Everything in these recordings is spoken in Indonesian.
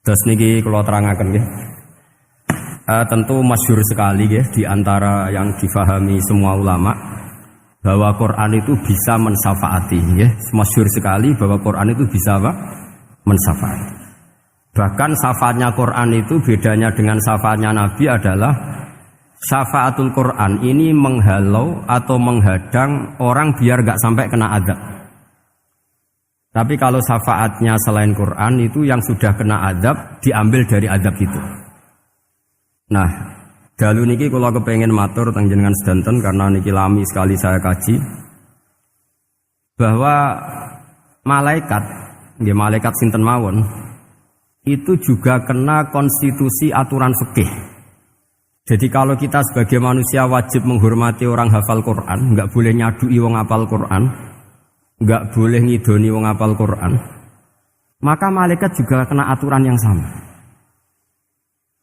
Terus niki kula terangaken nggih. Tentu masyhur sekali ya di antara yang difahami semua ulama bahwa Quran itu bisa mensyafaati ya. Masyhur sekali bahwa Quran itu bisa apa? Mensyafaati. Bahkan syafaatnya Quran itu bedanya dengan syafaatnya Nabi adalah syafaatul Quran ini menghalau atau menghadang orang biar gak sampai kena azab. Tapi kalau syafaatnya selain Quran itu yang sudah kena azab diambil dari azab itu. Nah, dalu niki kula kepengin matur teng jenengan sedanten karena niki lami sekali saya kaji bahwa malaikat, nggih malaikat sinten mawon itu juga kena konstitusi aturan fikih. Jadi kalau kita sebagai manusia wajib menghormati orang hafal Quran, enggak boleh nyadui wong hafal Quran, enggak boleh ngidoni wong hafal Quran, maka malaikat juga kena aturan yang sama.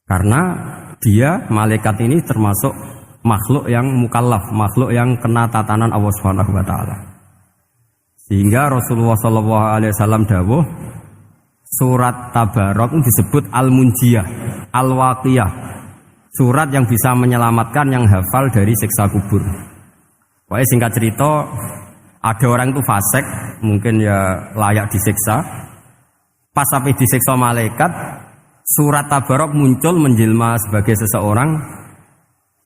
Karena dia malaikat ini termasuk makhluk yang mukallaf, makhluk yang kena tatanan Allah Subhanahu wa taala. Sehingga Rasulullah sallallahu alaihi wasallam dawuh surat Tabarok disebut Al-Munjiyah, Al-Waqiyah. Surat yang bisa menyelamatkan yang hafal dari siksa kubur. Pokoknya singkat cerita, ada orang itu fasik, mungkin ya layak disiksa. Pas sampai disiksa malaikat, surat Tabarok muncul menjelma sebagai seseorang.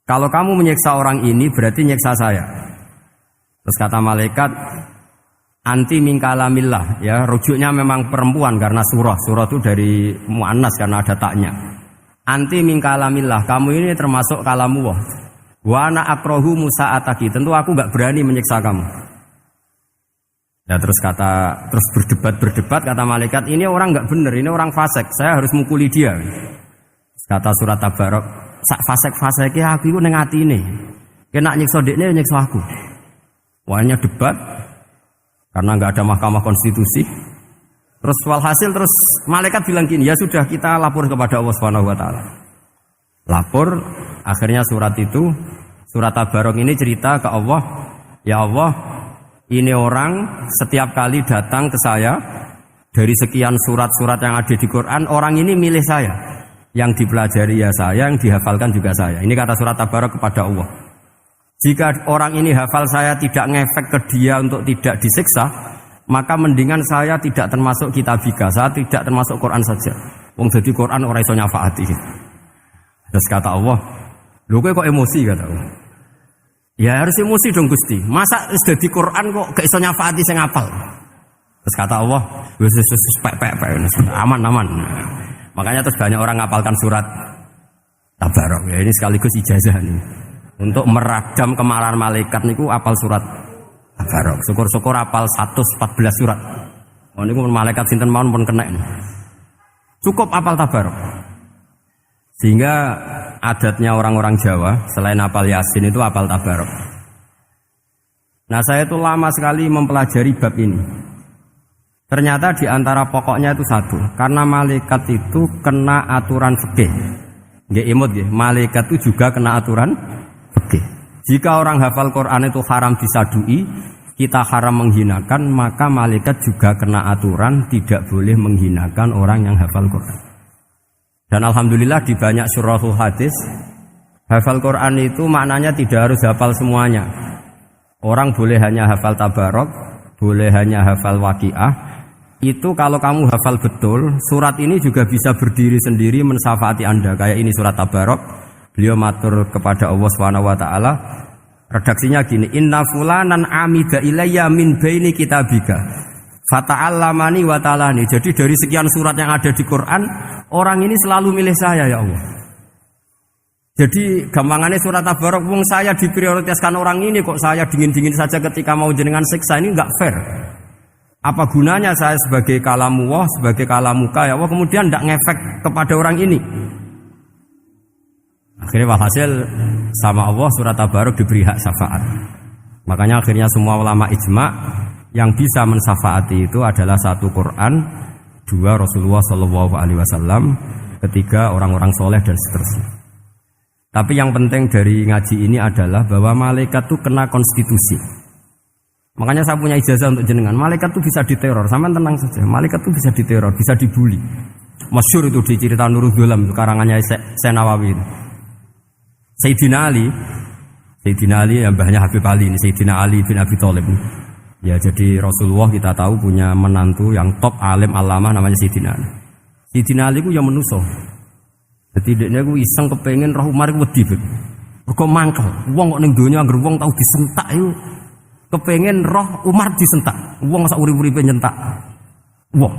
Kalau kamu menyiksa orang ini berarti nyiksa saya. Terus kata malaikat, anti min kalamillah, ya rujuknya memang perempuan karena surah itu dari muannas karena ada taknya. Anti min kalamillah, kamu ini termasuk kalamullah. Wa ana akrahu musa'ataki, tentu aku enggak berani menyiksa kamu. Ya terus berdebat kata malaikat, ini orang enggak benar, ini orang fasik, saya harus mukuli dia. Kata surat Tabarok, sak fasik-fasike aku iku ning atine. Kena nyiksa dekne nyiksa aku. Wahnya debat karena enggak ada mahkamah konstitusi. Terus walhasil terus malaikat bilang gini, ya sudah kita lapor kepada Allah Subhanahu wa taala. Lapor, akhirnya surat Tabarok ini cerita ke Allah, ya Allah, ini orang setiap kali datang ke saya dari sekian surat-surat yang ada di Quran, orang ini milih saya. Yang dipelajari ya saya, yang dihafalkan juga saya. Ini kata surat Tabarok kepada Allah. Jika orang ini hafal saya tidak ngefek ke dia untuk tidak disiksa, maka mendingan saya tidak termasuk kitabika, saya tidak termasuk Quran saja. Wong jadi Quran ora iso nyafaati. Terus kata Allah, lho kowe kok emosi kata Allah. Ya harus emosi dong Gusti. Masa wis dadi Quran kok gak iso nyafaati sing hafal. Terus kata Allah, wis pek aman. Makanya terus banyak orang ngapalkan surat Tabarok. Ya ini sekaligus ijazah nih. Untuk meradam kemarahan malaikat niku apal surat Tabarok. Syukur-syukur apal 114 surat. Oh niku malaikat sinten mawon pun kena ini. Cukup apal Tabarok. Sehingga adatnya orang-orang Jawa selain apal Yasin itu apal Tabarok. Nah saya itu lama sekali mempelajari bab ini. Ternyata di antara pokoknya itu satu, karena malaikat itu kena aturan fikih. Nggih imut nggih, malaikat itu juga kena aturan fikih. Jika orang hafal Quran itu haram disadui, kita haram menghinakan, maka malaikat juga kena aturan tidak boleh menghinakan orang yang hafal Quran. Dan alhamdulillah di banyak syurahul hadis hafal Quran itu maknanya tidak harus hafal semuanya. Orang boleh hanya hafal Tabarok, boleh hanya hafal Waqiah. Itu kalau kamu hafal betul, surat ini juga bisa berdiri sendiri mensyafaati Anda. Kayak ini surat Tabarok, beliau matur kepada Allah Subhanahu wa taala. Redaksinya gini, inna fulanan amida ilayya min baini kitabika fata'allamani wa ta'alani. Jadi dari sekian surat yang ada di Quran, orang ini selalu milih saya ya Allah. Jadi gampangannya surat Tabarok, wong saya diprioritaskan orang ini kok saya dingin-dingin saja ketika mau jenengan siksa, ini enggak fair. Apa gunanya saya sebagai kalamullah, sebagai kalamuka ya Allah, kemudian enggak ngefek kepada orang ini. Akhirnya walhasil sama Allah surat Tabarok diberi hak syafaat. Makanya akhirnya semua ulama ijma' yang bisa mensyafaati itu adalah satu Quran, dua Rasulullah Shallallahu Alaihi Wasallam, ketiga orang-orang soleh dan seterusnya. Tapi yang penting dari ngaji ini adalah bahwa malaikat itu kena konstitusi. Makanya saya punya ijazah untuk jenengan. Malaikat itu bisa diteror, sampean tenang saja. Malaikat itu bisa diteror, bisa dibully. Masyhur itu di cerita Nurul Ghulam karangannya Senawawi. Sayyidina Ali yang mbahnya Habib Ali ini, Sayyidina Ali bin Abi Thalib. Ya jadi Rasulullah kita tahu punya menantu yang top alim alamah namanya Sayyidina Ali. Sayyidina Ali ku yang menuso. Jadi dia ku iseng kepengen roh Umar ku wedi. Mergo mangkel. Wong kok ning donya anggere wong tau disentak iku kepengen roh Umar disentak. Wong sak urip-uripe nyentak. Wong.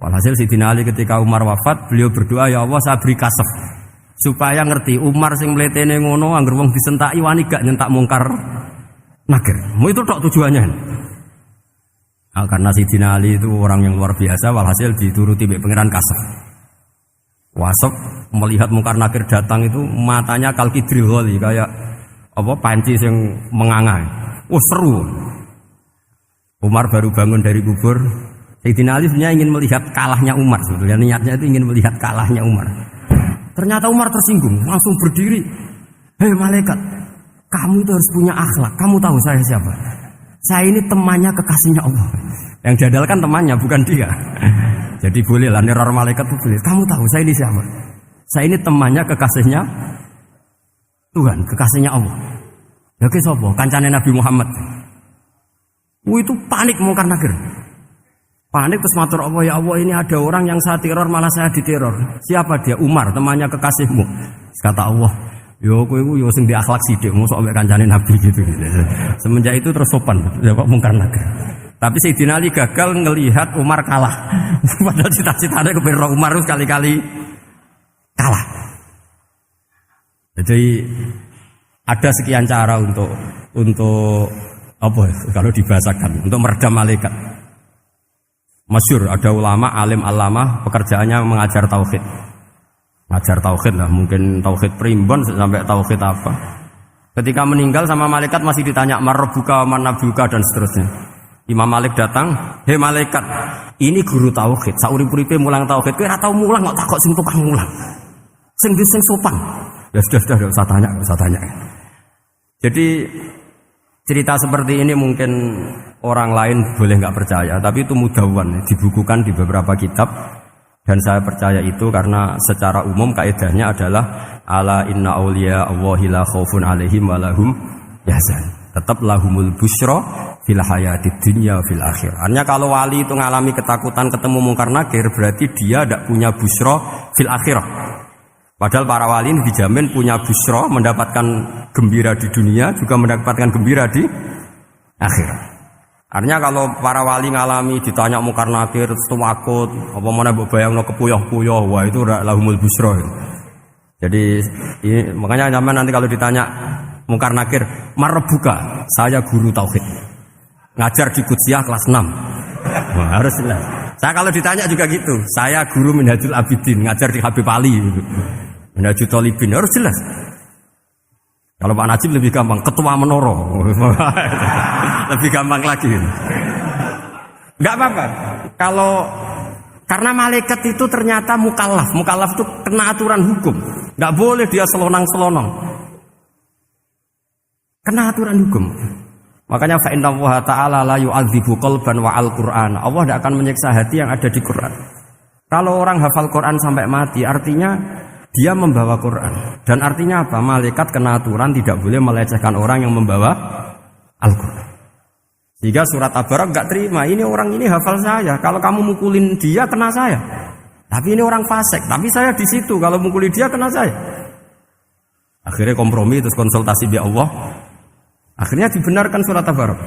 Walhasil Sayyidina Ali ketika Umar wafat, beliau berdoa, ya Allah saya beri kasef supaya ngerti Umar sing mletene ngono anggere wong disentaki wani gak nyentak mungkar nakir. Mau itu tok tujuannya. Nah, karena Sayyidina Ali itu orang yang luar biasa, walhasil dituruti mbek pangeran kasef. Wasef melihat mungkar nakir datang itu matanya kalkidril ghali kayak apa panci yang mengangai. Oh seru. Umar baru bangun dari kubur. Sayyidina Ali sebenarnya ingin melihat kalahnya Umar sebetulnya, niatnya itu ingin melihat kalahnya Umar. Ternyata Umar tersinggung, langsung berdiri. Hei malaikat, kamu itu harus punya akhlak. Kamu tahu saya siapa? Saya ini temannya kekasihnya Allah. Yang diandalkan temannya bukan dia. Jadi boleh lah neror malaikat itu boleh. Kamu tahu saya ini siapa? Saya ini temannya kekasihnya Tuhan, kekasihnya Allah. Ya ke sapa? Kancane Nabi Muhammad. Itu panik mungkar nakir. Panik terus matur Allah, ya Allah ini ada orang yang saya teror malah saya diteror. Siapa dia? Umar, temannya kekasihmu. Kata Allah, yo kowe iku yo sing di akhlak sithik mosok ambek kancane Nabi gitu. Semenjak itu terus sopan, ya kok mungkar nakir. Tapi Sayyidina Ali gagal ngelihat Umar kalah. Padahal cita-citanya kepengen Umar sekali-kali kalah. Jadi ada sekian cara untuk apa kalau dibahasakan untuk meredam malaikat. Masyhur ada ulama alim alamah pekerjaannya mengajar tauhid. Ngajar tauhid lah, mungkin tauhid primbon sampai tauhid apa. Ketika meninggal sama malaikat masih ditanya marbuka, manabuka dan seterusnya. Imam Malik datang, "Hei malaikat, ini guru tauhid, saurip-uripe mulang tauhid. Kowe ora tau mulang kok takok sing tukang mulang. Sing sopan." Ya sudah enggak usah tanya. Jadi cerita seperti ini mungkin orang lain boleh nggak percaya, tapi itu mudawwan, dibukukan di beberapa kitab, dan saya percaya itu karena secara umum kaidahnya adalah ala inna auliya Allahi la khaufun alaihim wa lahum yahzan. Tetap lahumul busyra fil hayatid dunya fil akhir. Artinya kalau wali itu mengalami ketakutan ketemu mungkar nakir, berarti dia tidak punya busyra fil akhirah. Padahal para wali ini dijamin punya busyra, mendapatkan gembira di dunia, juga mendapatkan gembira di akhirat. Artinya kalau para wali ngalami ditanya mungkar nakir, takut, apa mana mbok bayangno kepuyah-puyah, wah itu lahumul busyra. Jadi ini, makanya zaman nanti kalau ditanya mungkar nakir, marbuka, saya guru tauhid. Ngajar di Qudsiyah kelas 6. Wah, harus jelas. Saya kalau ditanya juga gitu, saya guru Minhajul Abidin, ngajar di Habib Ali gitu. Minhajul Thalibin, harus jelas. Kalau Pak Najib lebih gampang, ketua menoro. Lebih gampang lagi. Enggak apa-apa. Kalau karena malaikat itu ternyata mukallaf. Mukallaf itu kena aturan hukum. Enggak boleh dia selonang-selonong. Kena aturan hukum. Makanya fa innallaha ta'ala la yu'adzibu qalban wa al-Qur'an. Allah tidak akan menyiksa hati yang ada di Quran. Kalau orang hafal Quran sampai mati, artinya dia membawa Quran. Dan artinya apa? Malaikat kena aturan tidak boleh melecehkan orang yang membawa Al-Quran. Sehingga surat Tabarak enggak terima. Ini orang ini hafal saya. Kalau kamu mukulin dia kena saya. Tapi ini orang fasik. Tapi saya di situ. Kalau mukulin dia kena saya. Akhirnya kompromi terus konsultasi bi Allah. Akhirnya dibenarkan surat Tabarak.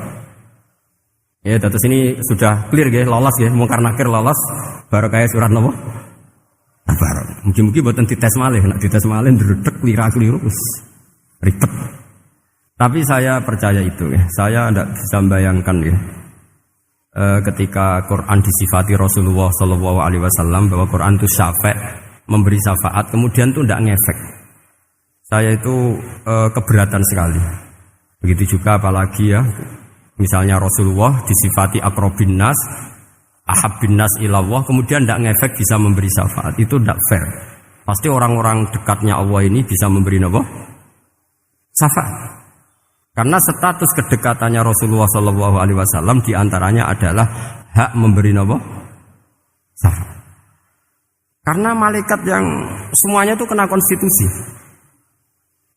Ya, terus ini sudah clear ya, lolos ya, mungkar nakir lolos. Baru kayak surat nopo? Tabarak. Mungkin buatan dites malih, nak dites malih ndredeg keliru ribet. Tapi saya percaya itu ya. Saya tidak bisa membayangkan ya. Ketika Quran disifati Rasulullah Shallallahu Alaihi Wasallam bahwa Quran itu syafa', memberi syafaat, kemudian itu tidak ngefek. Saya itu keberatan sekali. Begitu juga apalagi ya, misalnya Rasulullah disifati aqrabin nas, ahabbin nas ilallah, kemudian tidak ngefek bisa memberi syafaat, itu tidak fair. Pasti orang-orang dekatnya Allah ini bisa memberi apa? Syafaat. Karena status kedekatannya Rasulullah Shallallahu Alaihi Wasallam diantaranya adalah hak memberi apa? Syafaat. Karena malaikat yang semuanya itu kena konstitusi.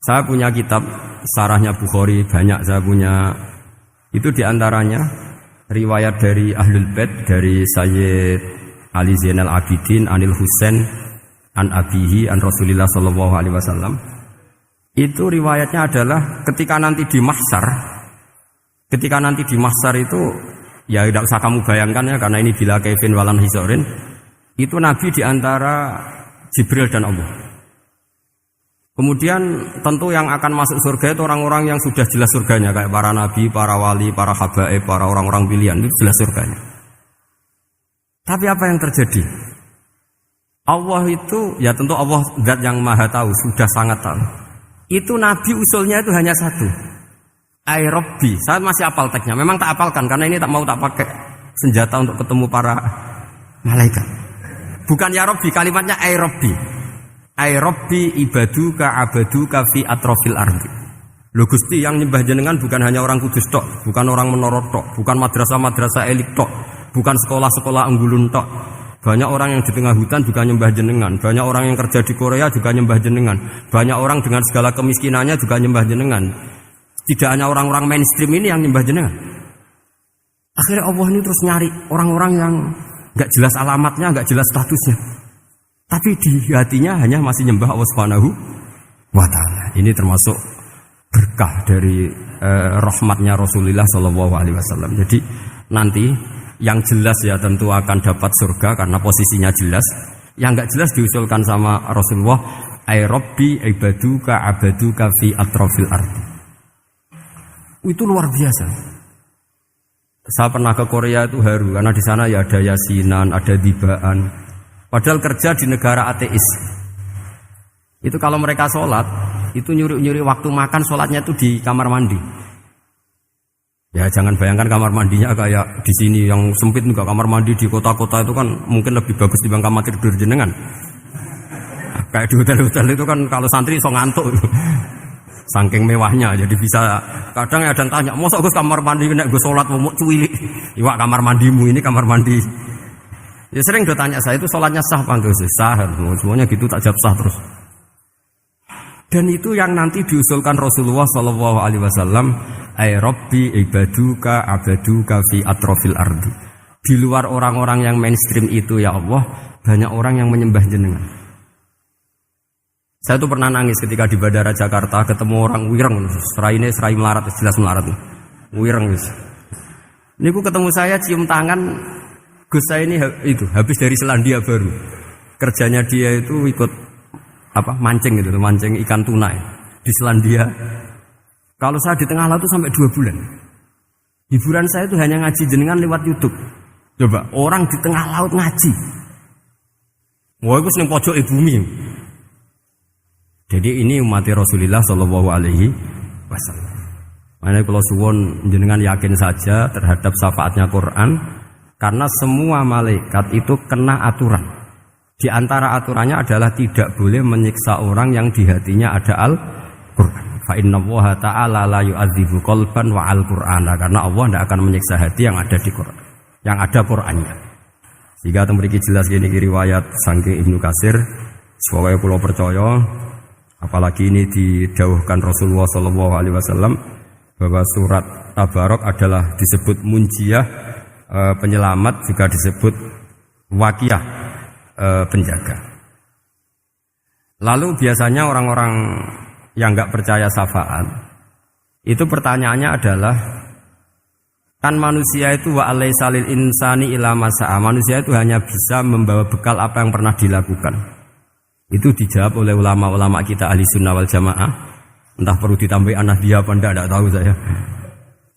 Saya punya kitab Sarahnya Bukhari banyak, saya punya itu diantaranya riwayat dari Ahlul Bait dari Sayyid Ali Zainal Abidin Anil Husain an Abihi an Rasulillah sallallahu alaihi wasallam. Itu riwayatnya adalah ketika nanti di mahsyar itu ya tidak usah kamu bayangkan ya, karena ini bila kaifin walan hisorin. Itu Nabi diantara Jibril dan Allah. Kemudian tentu yang akan masuk surga itu orang-orang yang sudah jelas surganya, kayak para nabi, para wali, para habaib, para orang-orang pilihan, itu jelas surganya. Tapi apa yang terjadi? Allah itu, ya tentu Allah zat yang maha tahu, sudah sangat tahu. Itu Nabi usulnya itu hanya satu, Ai Rabbi. Saya masih hafal teksnya, memang tak hafalkan karena ini tak mau tak pakai senjata untuk ketemu para malaikat. Bukan ya Rabbi, kalimatnya Ai Rabbi. Ai Rabbi ibaduka abaduka fi atrofil ardi. Lho Gusti, yang nyembah jenengan bukan hanya orang kudus tok, bukan orang menoro tok, bukan madrasah-madrasah elit tok, bukan sekolah-sekolah anggulun tok. Banyak orang yang di tengah hutan juga nyembah jenengan, banyak orang yang kerja di Korea juga nyembah jenengan, banyak orang dengan segala kemiskinannya juga nyembah jenengan. Tidak hanya orang-orang mainstream ini yang nyembah jenengan. Akhirnya Allah ini terus nyari orang-orang yang enggak jelas alamatnya, enggak jelas statusnya, tapi di hatinya hanya masih nyembah Allah Subhanahu wa ta'ala. Ini termasuk berkah dari rahmatnya Rasulullah sallallahu alaihi wasallam. Jadi nanti yang jelas ya tentu akan dapat surga karena posisinya jelas. Yang enggak jelas diusulkan sama Rasulullah, Ai Rabbi ibaduka abaduka fi atrofil ardi. Itu luar biasa. Saya pernah ke Korea itu haru karena di sana ya ada yasinan, ada dibaan. Padahal kerja di negara ateis. Itu kalau mereka sholat, itu nyuri-nyuri waktu makan sholatnya itu di kamar mandi. Ya jangan bayangkan kamar mandinya kayak di sini yang sempit juga. Kamar mandi di kota-kota itu kan mungkin lebih bagus dibanding kamar tidur jenengan. Kayak di hotel-hotel itu kan kalau santri so ngantuk. Saking mewahnya, jadi bisa kadang ada yang tanya, masa gue kamar mandi nek gue sholat mau cuwilik. Iwak kamar mandimu ini kamar mandi. Ya sering udah tanya saya itu sholatnya sah apa enggak sih? Sah, semuanya gitu tak jawab sah terus. Dan itu yang nanti diusulkan Rasulullah sallallahu alaihi wasallam, Ai Rabbi ibaduka abaduka fi atrofil ardi. Di luar orang-orang yang mainstream itu ya Allah, banyak orang yang menyembah jenengan. Saya tuh pernah nangis ketika di Bandara Jakarta ketemu orang wireng, serai melarat, jelas melarat. Wireng guys. Ini aku ketemu saya cium tangan. Gus saya ini itu habis dari Selandia Baru. Kerjanya dia itu ikut mancing gitu, mancing ikan tuna di Selandia. Kalau saya di tengah laut itu sampai 2 bulan. Hiburan saya itu hanya ngaji jenengan lewat YouTube. Coba orang di tengah laut ngaji. Wah, itu ning pojok bumi. Jadi ini umat Rasulullah sallallahu alaihi wasallam. Makanya kalau suwon jenengan yakin saja terhadap syafaatnya Quran. Karena semua malaikat itu kena aturan. Di antara aturannya adalah tidak boleh menyiksa orang yang di hatinya ada Al-Quran. Fa innallaha ta'ala la yu'adzibu qalban wa al-Qur'ana. Karena Allah tidak akan menyiksa hati yang ada di Quran, yang ada Qurannya. Jika memiliki jelas ini riwayat saking Ibnu Katsir, supaya kula percaya, apalagi ini didhawuhkan Rasulullah sallallahu alaihi wasallam bahwa surat Tabarok adalah disebut munjiyah, penyelamat, juga disebut wakiyah, penjaga. Lalu biasanya orang-orang yang enggak percaya syafaat itu pertanyaannya adalah, kan manusia itu wa alaisa lil insani ila masa'a, manusia itu hanya bisa membawa bekal apa yang pernah dilakukan. Itu dijawab oleh ulama-ulama kita ahli sunnah wal jamaah. Entah perlu ditambahi anahdia apa enggak tahu saya.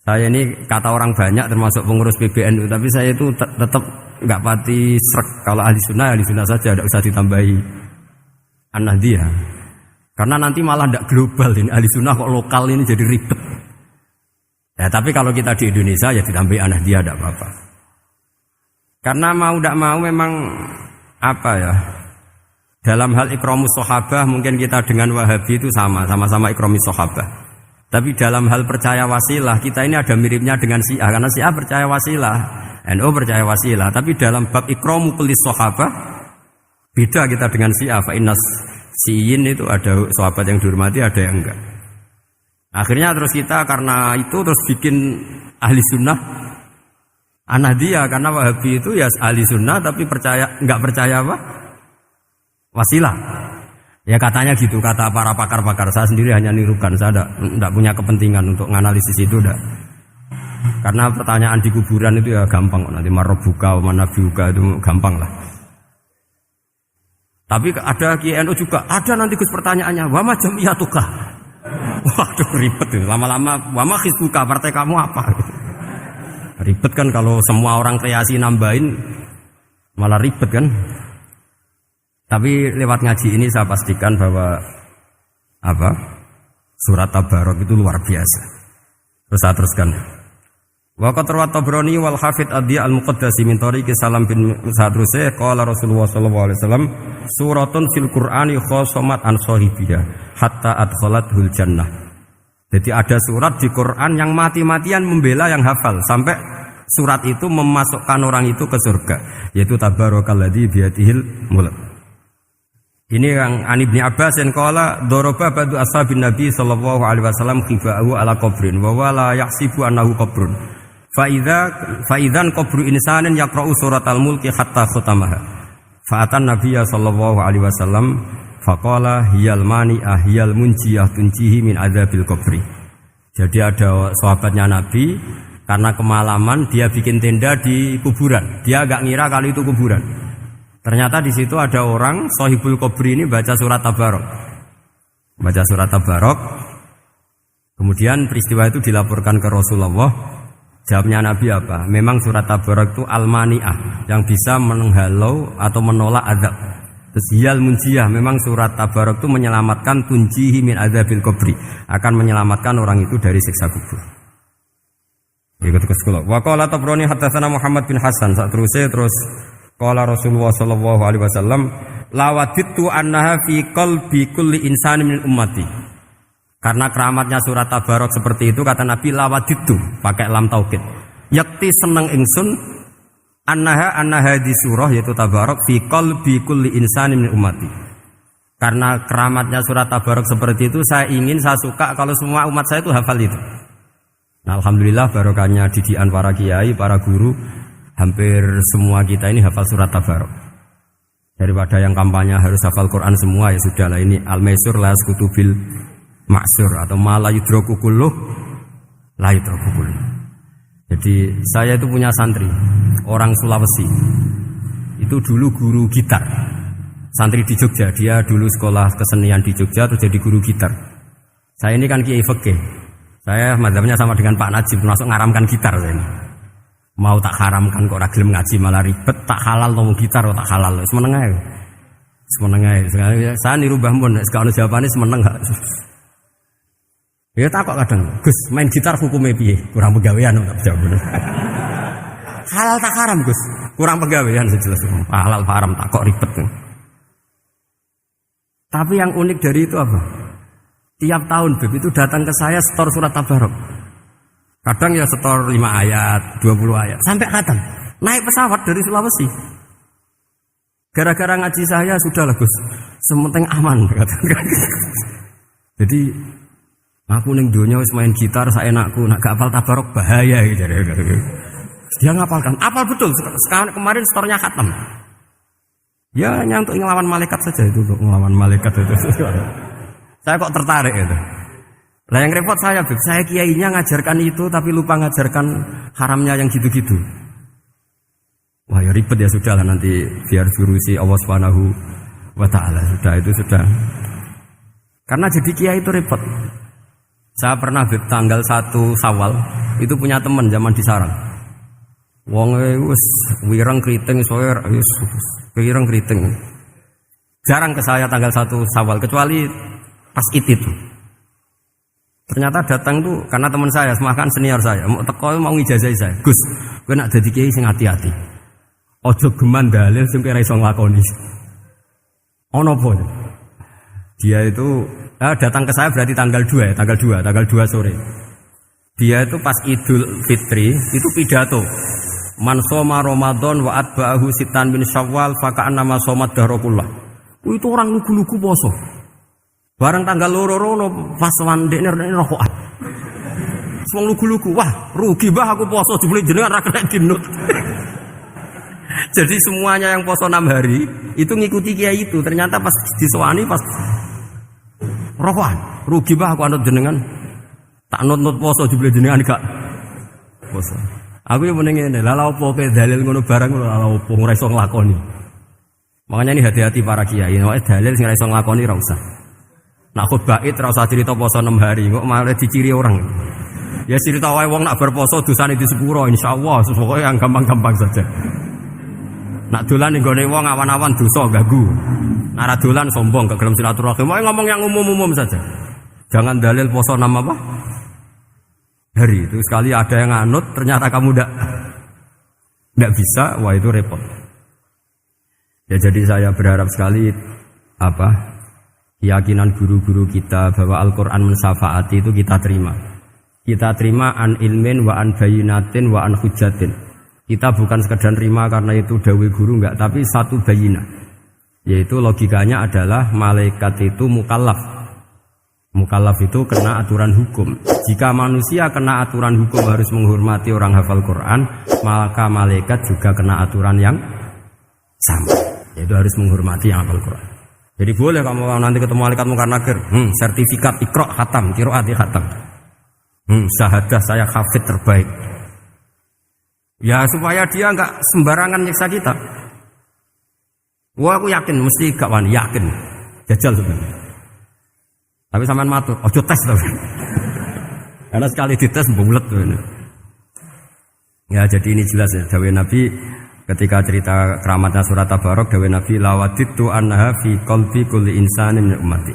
Saya ini kata orang banyak termasuk pengurus PBNU, tapi saya itu tetap enggak pati srek. Kalau ahli sunnah saja, tidak usah ditambahi an-nahdiyah. Karena nanti malah tidak global ini, ahli sunnah kok lokal ini jadi ribet. Ya tapi kalau kita di Indonesia ya ditambahi an-nahdiyah tidak apa-apa. Karena mau tidak mau memang dalam hal ikramus sahabah mungkin kita dengan Wahabi itu sama-sama ikramus sahabah. Tapi dalam hal percaya wasilah, kita ini ada miripnya dengan Syiah. Karena Syiah percaya wasilah, NU percaya wasilah. Tapi dalam bab ikramu kulis sahabah, Beda kita dengan Syiah, fa innas Syiin itu ada sahabat yang dihormati, ada yang enggak. Akhirnya terus kita karena itu terus bikin ahli sunnah Ahmadiyah, karena Wahabi itu ya ahli sunnah tapi enggak percaya apa? Wasilah. Ya katanya gitu, kata para pakar-pakar. Saya sendiri hanya nirukan, saya enggak punya kepentingan untuk menganalisis itu enggak. Karena pertanyaan di kuburan itu ya gampang, nanti marobuka, manabiuka itu gampang lah. Tapi ada KNU juga, ada nanti Gus pertanyaannya, wama jamiyatuka. Waduh ribet itu, lama-lama wama hizbuka, partai kamu apa? Ribet kan kalau semua orang kreasi nambahin, malah ribet kan. Tapi lewat ngaji ini saya pastikan bahwa surat Tabarok itu luar biasa. Terus saya teruskan. Wa qad rawat Tabrani wal Hafidz Ad-Diya al-Muqaddasi min tariqi Salam bin Sadruse qala Rasulullah sallallahu alaihi wasallam suratun fil Qur'ani khosomat an sahibiha hatta adkhalathul jannah. Jadi ada surat di Quran yang mati-matian membela yang hafal sampai surat itu memasukkan orang itu ke surga, yaitu tabarakalladzi biyadihil mulk. Ini yang An Ibnu Abbas yang qala daraba ba'du ashabin Nabi sallallahu alaihi wasallam khiba'ahu ala qabrin wa wala yahsibu annahu qabrun. Fa idzan qabru insanin yaqra'u suratal mulki hatta khatamaha. Fa atan Nabiyya sallallahu alaihi wasallam faqala hiyal mani'ah hiyal munjiyah tunjihi min adzabil qabri. Jadi ada sahabatnya Nabi karena kemalaman dia bikin tenda di kuburan. Dia enggak ngira kalau itu kuburan. Ternyata di situ ada orang Shahibul Qabri ini baca surat Tabarok. Baca surat Tabarok. Kemudian peristiwa itu dilaporkan ke Rasulullah. Jawabnya Nabi apa? Memang surat Tabarok itu al-mani'ah yang bisa menghalau atau menolak azab. Terus hiyal munjiyah, memang surat Tabarok itu menyelamatkan tunjihi min adzabil qabri, akan menyelamatkan orang itu dari siksa kubur. Ikut ke sekolah. Wa qala Tabrani haddatsana Muhammad bin Hasan. Terus qala Rasulullah sallallahu alaihi wasallam lawadittu annaha fi qalbi kulli insanin min ummati. Karena keramatnya surat Tabarok seperti itu kata Nabi lawadittu pakai lam taukid. Yakti seneng ingsun annaha di surah yaitu Tabarok fi qalbi kulli insanin min ummati. Karena keramatnya surat Tabarok seperti itu saya suka kalau semua umat saya itu hafal itu. Nah, alhamdulillah barokahnya didikan para kiai, para guru, hampir semua kita ini hafal surat Tabarok. Daripada yang kampanye harus hafal Quran semua, ya sudahlah, ini al-maisur la yasqutubil maksur atau mala yudroku kulluh la yudroku kulluh. Jadi saya itu punya santri orang Sulawesi. Itu dulu guru gitar. Santri di Jogja, dia dulu sekolah kesenian di Jogja terus jadi guru gitar. Saya ini kan kiai fikih. Saya mazhabnya sama dengan Pak Najib, termasuk ngaramkan gitar ini. Mau tak haramkan kok ora gelem ngaji malah ribet, tak halal ngomong gitar kok tak halal. Semeneng ae. Saya niru Mbah Mun, nek ono jawabane semeneng gak. Ya takok kadang, Gus, main gitar hukumnya piye? Kurang pegawean tak jawab. Halal tak haram, Gus? Kurang pegawean sejelas. Halal haram tak kok ribet. Tapi yang unik dari itu apa? Tiap tahun Beb itu datang ke saya setor surat Tabarok. Kadang ya setor 5 ayat, 20 ayat, sampai khatam. Naik pesawat dari Sulawesi. Gara-gara ngaji saya sudahlah Gus, sementing aman. Jadi aku ning donya wis main gitar saenakku, nak gak hafal Tabarok bahaya gitu. Dia ngapalkan, apal betul. Sekarang kemarin setornya khatam. Ya hanya untuk ngelawan malaikat saja itu, untuk ngelawan malaikat itu. Saya kok tertarik itu. Lah yang repot saya kiainya ngajarkan itu tapi lupa ngajarkan haramnya yang gitu-gitu. Wah ya ribet ya sudahlah, nanti biar diurusi Allah Subhanahu wa taala. Sudah. Karena jadi kiai itu repot. Saya pernah tanggal 1 Syawal itu punya teman zaman di Sarang. Wong wis wireng kriting soe wis wireng kriting. Jarang ke saya tanggal 1 Syawal kecuali pas itu. Ternyata datang tuh karena teman saya, semakan senior saya, mau teko mau ngijazah saya. Gus, kowe nak dadi kiai sing hati-hati. Ojo geman dalil sing kira iso nglakoni. Ono apa? Dia itu datang ke saya berarti tanggal 2 sore. Dia itu pas Idul Fitri itu pidato. Man shoma Ramadan wa atba'ahu sitan min Syawal fa ka'annama shomat dahrakullah. Itu orang lugu-lugu poso. Barang tanggal loro-loro pas wandekne rokokan. Wong lugu-lugu, wah rugi bah aku poso jebule jenengan ra kena dinut. Jadi semuanya yang poso 6 hari itu ngikuti kiai itu. Ternyata pas disowani pas rokokan, rugi bah aku anut jenengan. Tak nut-nut poso jebule jenengan gak poso. Aku yo mending ngene, lha opo ke dalil ngono barang lho opo ora iso nglakoni. Makanya ini hati-hati para kiai, nek dalil sing ora iso nglakoni ora usah. Nak khutbah id ora usah cerita poso 6 hari, kok malah diciri orang. Ya cerita wae wong nak berposo dosane di sepuro insyaallah, pokoke yang gampang-gampang saja. Nak dolan ning gone wong awan-awan dosa ganggu. Nak dolan sombong gak gelem silaturahim, wae ngomong yang umum-umum saja. Jangan dalil poso 6 apa? Hari itu sekali ada yang nganut ternyata kamu ndak bisa, wah itu repot. Ya jadi saya berharap sekali keyakinan guru-guru kita bahwa Al-Qur'an mensyafaati itu kita terima. Kita terima an ilmin wa an bayinatin wa an hujatin. Kita bukan sekedar terima karena itu dawai guru enggak, tapi satu bayinah. Yaitu logikanya adalah malaikat itu mukallaf. Mukallaf itu kena aturan hukum. Jika manusia kena aturan hukum harus menghormati orang hafal Quran, maka malaikat juga kena aturan yang sama. Yaitu harus menghormati yang hafal Quran. Jadi boleh kamu nanti ketemu malaikat mungkar nakir, sertifikat Iqra khatam, qiraati khatam. Syahadah saya hafid terbaik. Ya supaya dia enggak sembarangan nyiksa kita. Wah aku yakin mesti gak wani, yakin. Jajal sebenarnya. Tapi sampean matur, ojo tes to. Karena sekali dites bulet tuh. Ya jadi ini jelas ya dawuh Nabi ketika cerita keramatnya surat Tabarok, dawuh Nabi lawaditu annaha fi qalbi kulli insanin min ummati.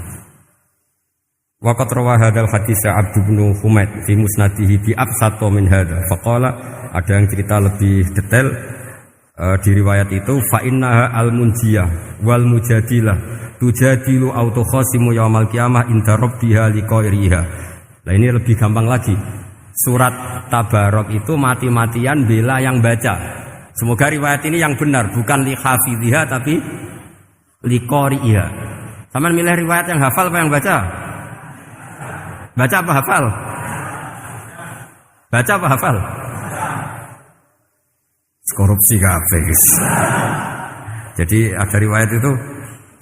Waqat rawa hadzal hadits Abd bin Humaid fi musnadihi bi absato min hadza. Faqala ada yang cerita lebih detail di riwayat itu fa innaha al-munjiyah wal mujadilah tujadilu autokhasimu yaumal qiyamah inda rabbiha liqairiha. Nah ini lebih gampang lagi. Surat Tabarok itu mati-matian bela yang baca. Semoga riwayat ini yang benar, bukan li hafidhiha tapi liqairiha. Sampeyan milih riwayat yang hafal apa yang baca? Baca apa hafal? Baca apa hafal? Korupsi kafe. Jadi ada riwayat itu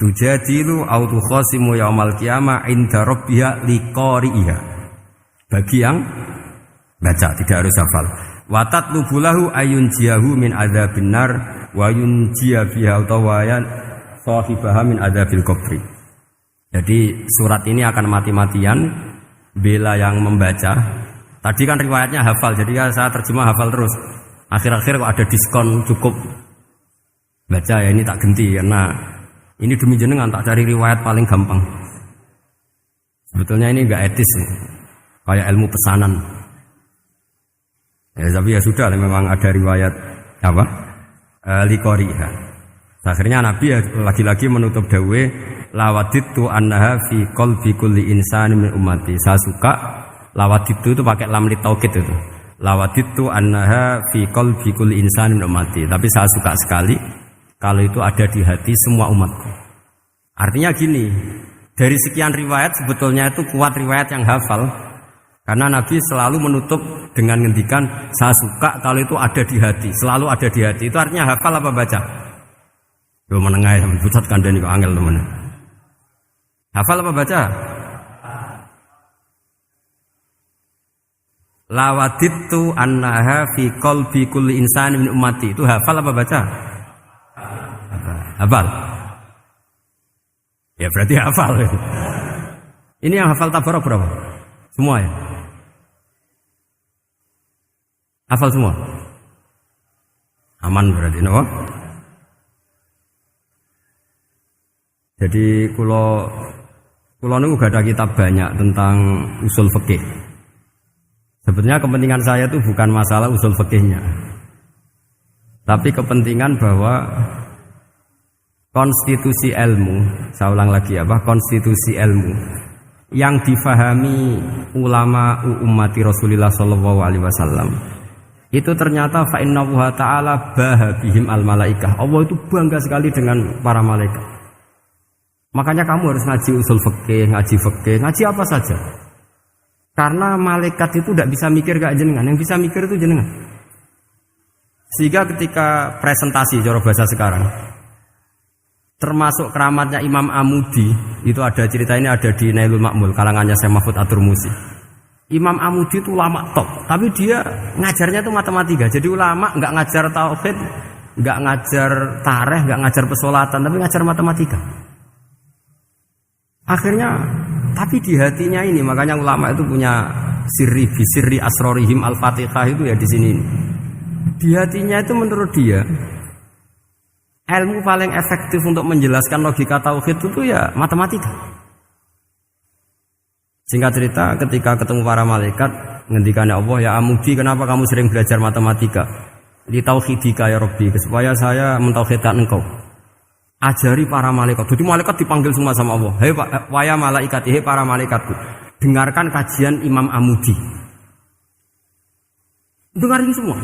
tujadilu autokhasimu yaumal qiyamah inda rabbiha liqari'iha. Bagi yang baca tidak harus hafal. Wa tatlubu lahu ayunjiyahu min adzabin nar wa yunjiya biha tawayan sahibaha min adzabil qabri. Jadi surat ini akan mati-matian bela yang membaca. Tadi kan riwayatnya hafal, jadi saya terjemah hafal terus. Akhir-akhir kok ada diskon cukup baca ya ini tak ganti karena ini demi jenengan tak cari riwayat paling gampang. Sebetulnya ini enggak etis nih. Kayak ilmu pesanan. Ya tapi ya sudah memang ada riwayat apa? Liqariha. Akhirnya Nabi ya lagi-lagi menutup dawe lawaditu annaha fi qalbi kulli insani min ummati. Saya suka lawaditu itu pakai lam li taukid itu. Lawaditu annaha fi qalbi kulli insani min ummati. Tapi saya suka sekali kalau itu ada di hati semua umatku. Artinya gini, dari sekian riwayat sebetulnya itu kuat riwayat yang hafal. Karena Nabi selalu menutup dengan ngendikan saya suka kalau itu ada di hati, selalu ada di hati. Itu artinya hafal apa baca? Yo menengah ya, pusat kandani kok angel teman. Hafal apa baca? Lawaditu annaha fi qalbi kulli insani min ummati. Itu hafal apa baca? Hafal. Ya berarti hafal. Ini yang hafal Tabarok berapa? Semua ya? Hafal semua? Aman berarti, no? Jadi kalau niku gak ada kitab banyak tentang usul fikih. Sebetulnya kepentingan saya itu bukan masalah usul fikihnya, tapi kepentingan bahwa konstitusi ilmu, saya ulang lagi apa? Konstitusi ilmu yang difahami ulama ummati Rasulullah sallallahu alaihi wasallam itu ternyata fa innahu ta'ala bahabihim al malaikah. Allah itu bangga sekali dengan para malaikat. Makanya kamu harus ngaji usul fikih, ngaji apa saja. Karena malaikat itu tidak bisa mikir gak jenengan, yang bisa mikir itu jenengan. Sehingga ketika presentasi cara bahasa sekarang, termasuk keramatnya Imam Amudi, itu ada cerita ini ada di Nailul Ma'mul kalangannya Syekh Mahfud At-Turmusi. Imam Amudi itu ulama top, tapi dia ngajarnya itu matematika. Jadi ulama nggak ngajar tauhid, nggak ngajar tarikh, nggak ngajar pesolatan, tapi ngajar matematika. Akhirnya, tapi di hatinya ini, makanya ulama itu punya sirri asrorihim al-fatihah itu ya di sini. Di hatinya itu menurut dia, ilmu paling efektif untuk menjelaskan logika tauhid itu ya matematika. Singkat cerita, ketika ketemu para malaikat, ngendikannya Allah, ya Amudi, kenapa kamu sering belajar matematika? Di tauhidika ya Rabbi, supaya saya mentauhidkan engkau. Ajari para malaikat. Jadi malaikat dipanggil semua sama Allah. Hei waya malaikat, hei para malaikatku, dengarkan kajian Imam Amudi. Dengarin semua.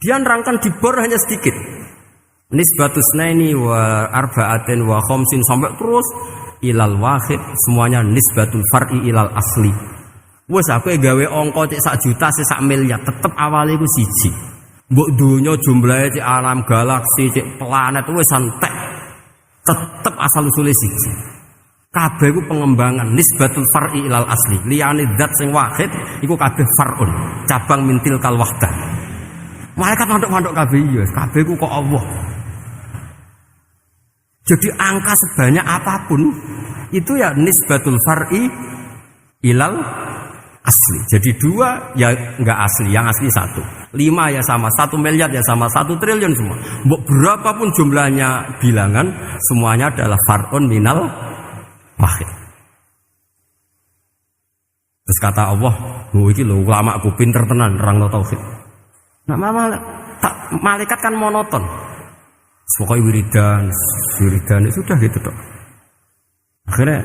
Dia nerangkan di bor hanya sedikit. Nisbatus naini wa arba'atin wa khamsin sampai terus ilal wahid, semuanya nisbatul far'i ilal asli. Wes aku gawe angka cek 1 juta cek 1 miliar, tetep awale iku siji. Mbok donya jumlahe cek alam galaksi cek planet wis santek. Tetep asal usule siji. Kabeh iku pengembangan nisbatul far'i ilal asli. Liyane zat sing wahid iku kabeh far'un, cabang mintil kal wahdah. Malaikat manduk-manduk kabeh ya, kabeh iku kok Allah. Jadi angka sebanyak apapun itu ya nisbatul far'i ilal asli. Jadi 2 ya enggak asli, yang asli 1. 5 ya sama, 1 miliar ya sama, 1 triliun semua. Berapapun jumlahnya bilangan, semuanya adalah far'un minal wahid. Terus kata Allah, "Oh iki lho ulama aku pinter tenan nerangno tauhid." Nah, malaikat kan monoton. Pokoknya wiridan sudah gitu dok. Akhirnya,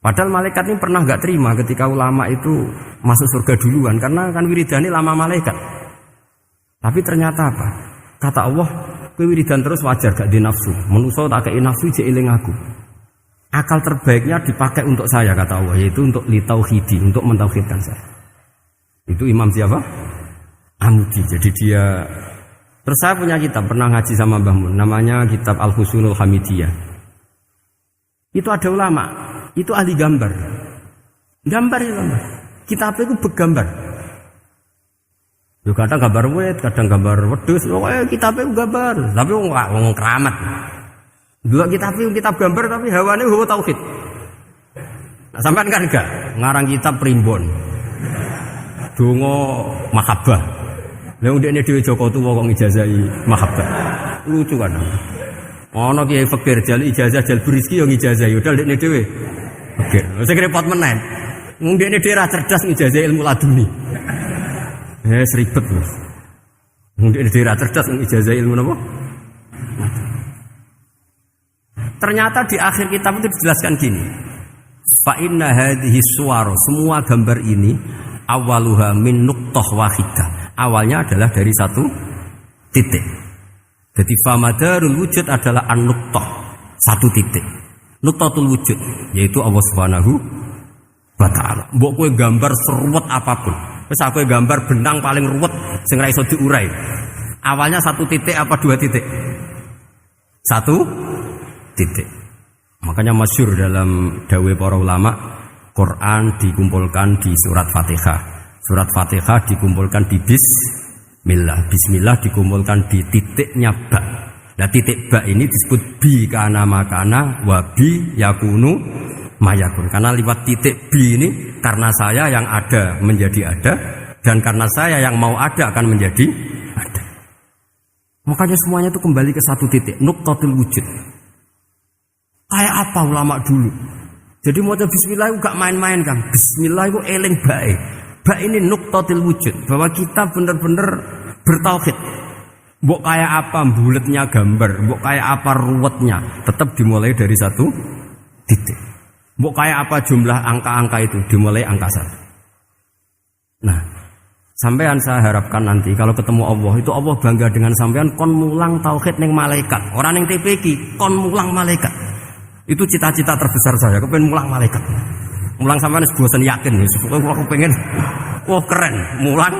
padahal malaikat ini pernah nggak terima ketika ulama itu masuk surga duluan, karena kan wiridan ini lama malaikat. Tapi ternyata apa? Kata Allah, kowe wiridan terus wajar gak di nafsu. Manusa tak kei nafsu jek eling aku. Akal terbaiknya dipakai untuk saya kata Allah, yaitu untuk litauhidi, untuk mentauhidkan saya. Itu Imam siapa? Amudi. Jadi dia. Terus saya punya kitab, pernah ngaji sama Mbah Mun, namanya kitab Al-Husunul Hamidiyah. Itu ada ulama, itu ahli gambar. Gambar ya gambar. Kitabnya itu bergambar. Yo kadang gambar wit, kadang gambar wedhus, pokoknya kitabnya itu gambar. Tapi wong keramat. Dua kitab gambar tapi hawane hawa tauhid. Nah, sampean kan enggak ngarang kitab primbon. Donga mahabbah. Lah ndekne dhewe Joko tuwa kok ngijazahi mahabbah. Lucu kan. Ana kiai fakir jali ijazah jal berizki yo ngijazahi udah ndekne dhewe. Oke, sing repot menen. Wong ndekne dhewe ra cerdas ngijazahi ilmu laduni. Ribet Mas. Wong ndekne dhewe ra cerdas ngijazahi ilmu napa? Ternyata di akhir kitab itu dijelaskan gini. Fa inna hadhihi suwar, semua gambar ini awaluha min nuqtah wahidah. Awalnya adalah dari 1 titik. Jadi famadarul wujud adalah an-nuqtah, 1 titik. Nuqtatul wujud yaitu Allah Subhanahu wa taala. Mbok kowe gambar seruwet apapun. Wis aku gambar benang paling ruwet sing ra iso diurai. Awalnya 1 titik apa 2 titik? 1 titik. Makanya masyhur dalam dawuh para ulama, Quran dikumpulkan di surat Fatihah. Surat Fatihah dikumpulkan di Bismillah. Bismillah dikumpulkan di titiknya ba. Nah titik ba ini disebut bi kana makana wa bi yakunu mayakun. Karena lewat titik bi ini, karena saya yang ada menjadi ada, dan karena saya yang mau ada akan menjadi ada. Makanya semuanya itu kembali ke 1 titik, nuqtatul wujud. Kayak apa ulama dulu? Jadi mau bismillah itu gak main-main kan. Bismillah itu eling baik. Ba ini nuqtatil wujud, bahwa kita benar-benar bertauhid. Mbok kayak apa buletnya gambar, mbok kayak apa ruwetnya, tetap dimulai dari 1 titik. Mbok kayak apa jumlah angka-angka itu, dimulai angka 1. Nah, Sampean saya harapkan nanti kalau ketemu Allah itu Allah bangga dengan sampean kon mulang tauhid ning malaikat. Orang ning TPQ kon mulang malaikat. Itu cita-cita terbesar saya, kepengen mulang malaikat. Mulang sampean wis bosen yakin wis. Aku pengen wah keren, mulang.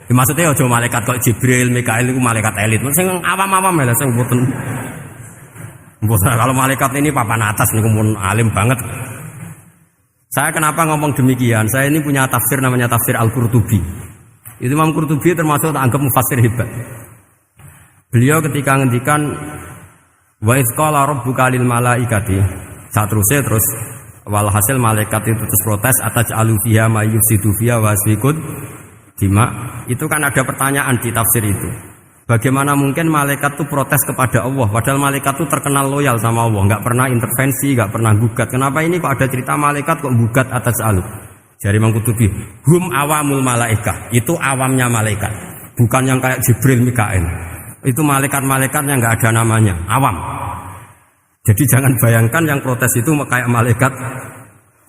Ya, maksudnya aja malaikat kok Jibril, Mikail itu malaikat elit. Sing awam-awam lho sing mboten. Mboten kalau malaikat ini papan atas niku mun alim banget. Saya kenapa ngomong demikian? Saya ini punya tafsir namanya tafsir Al-Qurtubi. Itu Imam Qurtubi termasuk tak anggap mufassir hebat. Beliau ketika ngendikan wa idz qala rabbuka lil malaikati, saat terus walhasil malaikat itu terus protes ataj'alu fiha may yufsidu fiha wa yasfikud dima. Itu kan ada pertanyaan di tafsir itu. Bagaimana mungkin malaikat itu protes kepada Allah padahal malaikat itu terkenal loyal sama Allah, enggak pernah intervensi, enggak pernah gugat. Kenapa ini kok ada cerita malaikat kok gugat atas alu? Jadi Imam Qurtubi, hum awamul malaikah, itu awamnya malaikat, bukan yang kayak Jibril, Mikail. Itu malaikat-malaikat yang enggak ada namanya, awam. Jadi jangan bayangkan yang protes itu kayak malaikat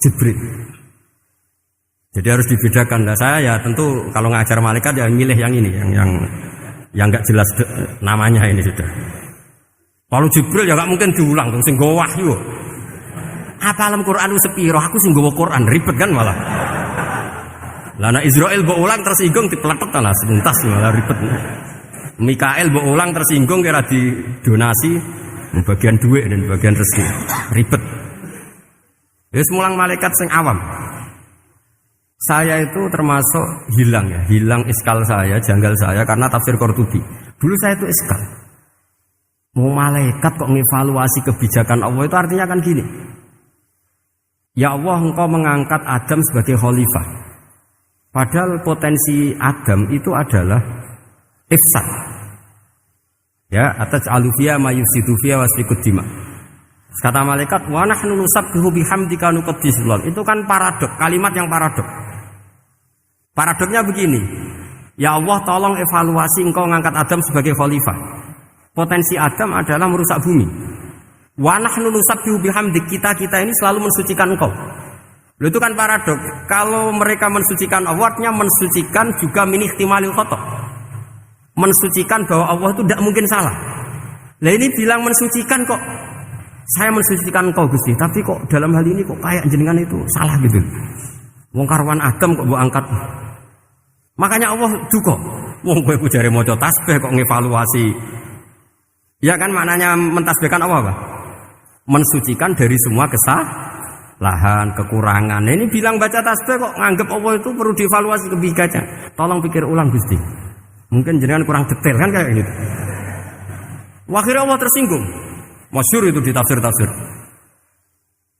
Jibril. Jadi harus dibedakan. Nah, saya ya tentu kalau ngajar malaikat ya milih yang ini, yang enggak jelas namanya ini sudah. Kalau Jibril ya enggak mungkin diulang tuh sing nggo wahyu. Apa alam Quran itu sepiro? Aku sing nggawa Quran ribet kan malah. Lah nek Israil mbok ulang tersinggung dipletet lah sebentas malah ribet. Mikael mbok ulang tersinggung kira di donasi bagian duit dan bagian rezeki. Ribet. Wis mulang malaikat sing awam. Saya itu termasuk hilang iskal saya, janggal saya karena tafsir Qurtubi. Dulu saya itu iskal. Mau malaikat kok ngevaluasi kebijakan Allah itu artinya kan gini. Ya Allah, engkau mengangkat Adam sebagai khalifah. Padahal potensi Adam itu adalah ifsad. Ya, ataj'alu fiha may yufsidu fiha wa yasfikud dima. Kata malaikat, wa nahnu nusabbihu bihamdika nuqaddisu lak. Itu kan paradok, kalimat yang paradok. Paradoknya begini, ya Allah tolong evaluasi engkau ngangkat Adam sebagai khalifah. Potensi Adam adalah merusak bumi. Wa nahnu nusabbihu bihamdik, kita ini selalu mensucikan engkau. Loh, itu kan paradok. Kalau mereka mensucikan Allah, artinya mensucikan juga min ihtimalil khata'. Mensucikan bahwa Allah itu tidak mungkin salah. Nah ini bilang mensucikan kok. Saya mensucikan engkau Gusti, tapi kok dalam hal ini kok kayak jenengan itu salah gitu. Wong karwan Adam kok mbok angkat. Makanya Allah duka. Wong kowe ku jare maca tasbih kok ngevaluasi. Ya kan maknanya mentasbihkan Allah apa? Mensucikan dari semua kesalahan, kekurangan. Nah, ini bilang baca tasbih kok nganggep Allah itu perlu dievaluasi kebijakannya. Tolong pikir ulang Gusti. Mungkin jenengan kurang detail kan kayak gitu. Akhirnya Allah tersinggung. Masyhur itu di tafsir-tafsir.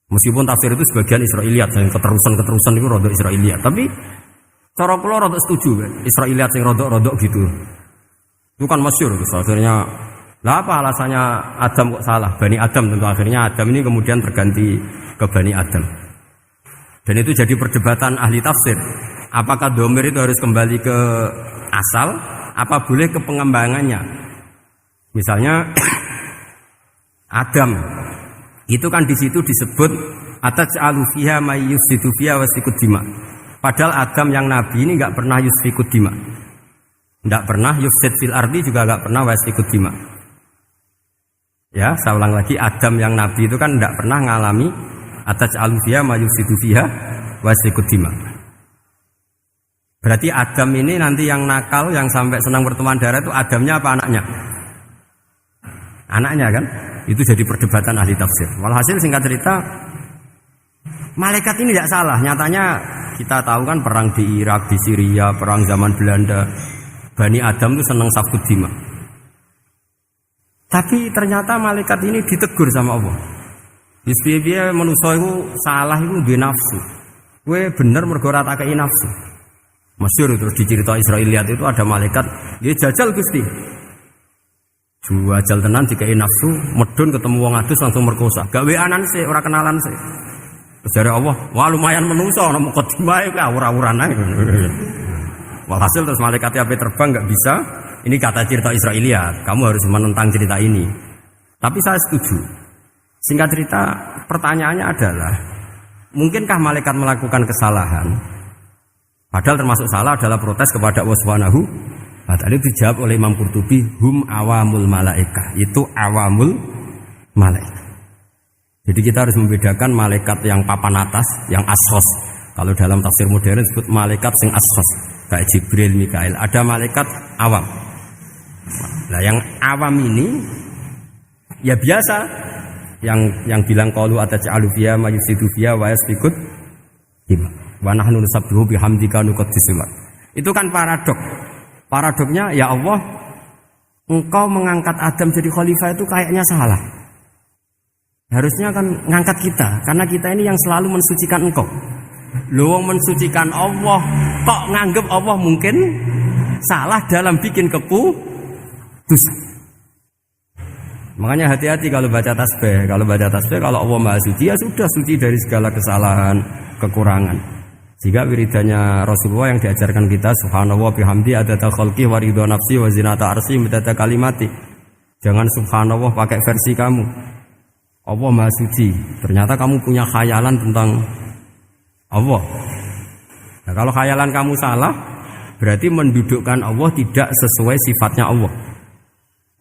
Meskipun tafsir itu sebagian Israiliyat, yang keterusan itu rodok Israiliyat. Tapi cara kula rodok setuju kan. Israiliyat yang rodok gitu. Itu kan masyhur itu. Akhirnya lah apa alasannya Adam kok salah? Bani Adam tentu akhirnya Adam ini kemudian berganti ke Bani Adam. Dan itu jadi perdebatan ahli tafsir. Apakah domir itu harus kembali ke asal? Apa boleh ke pengembangannya? Misalnya Adam itu kan di situ disebut ataj'alu fiha may yufsidu fiha wa yasfikud dima. Padahal Adam yang nabi ini enggak pernah yusfikud dima. Enggak pernah yufsid fil ardi, juga enggak pernah wa yasfikud dima. Ya, saya ulang lagi, Adam yang nabi itu kan enggak pernah ngalami ataj'alu fiha may yufsidu fiha wa yasfikud dima. Berarti Adam ini nanti yang nakal, yang sampai senang berteman darah itu Adamnya apa anaknya? Anaknya kan? Itu jadi perdebatan ahli tafsir. Walhasil singkat cerita, malaikat ini tidak salah. Nyatanya kita tahu kan perang di Irak, di Syria, perang zaman Belanda. Bani Adam itu senang safkud dima. Tapi ternyata malaikat ini ditegur sama Allah. Bisbiyah manusia itu salah itu di nafsu. Gue bener mergo ora tak kei nafsu. Masyhur terus dicerita Israiliyat itu ada malaikat, dia jajal Gusti. Jual tenan dikai nafsu, medun ketemu wong adus langsung merkosa. Gawe anan sih, ora kenalan sih. Terus dari Allah, wah lumayan menungso, ana mukadimah iki awur-awuran ae. Walhasil terus malaikatnya api terbang enggak bisa. Ini kata cerita Israiliyat, kamu harus menentang cerita ini. Tapi saya setuju. Singkat cerita, pertanyaannya adalah, mungkinkah malaikat melakukan kesalahan? Padahal termasuk salah adalah protes kepada Allah Subhanahu wa ta'ala. Itu dijawab oleh Imam Qurtubi, hum awamul malaikah. Itu awamul malaikat. Jadi kita harus membedakan malaikat yang papan atas, yang ashos. Kalau dalam tafsir modern disebut malaikat sing ashos, kayak Jibril, Mikail. Ada malaikat awam. Nah, yang awam ini ya biasa, yang bilang qalu ataj'alu fiha ma yusidu fiha wa yasfikut wa nahnu nusabbihu bihamdika nuqaddisu lak. Itu kan paradok. Paradoknya ya Allah, engkau mengangkat Adam jadi khalifah itu kayaknya salah. Harusnya kan ngangkat kita, karena kita ini yang selalu mensucikan engkau. Lu mensucikan Allah, kok nganggep Allah mungkin salah dalam bikin keputusan. Makanya hati-hati kalau baca tasbih. Kalau baca tasbih, kalau Allah Maha Suci, ya sudah suci dari segala kesalahan, kekurangan. Jika wiridannya Rasulullah yang diajarkan kita, subhanallah bihamdi adada khalqi wa ridha nafsi wa zinata arsy midada kalimati. Jangan subhanallah pakai versi kamu. Allah Maha Suci. Ternyata kamu punya khayalan tentang Allah. Nah, kalau khayalan kamu salah, berarti mendudukkan Allah tidak sesuai sifatnya Allah.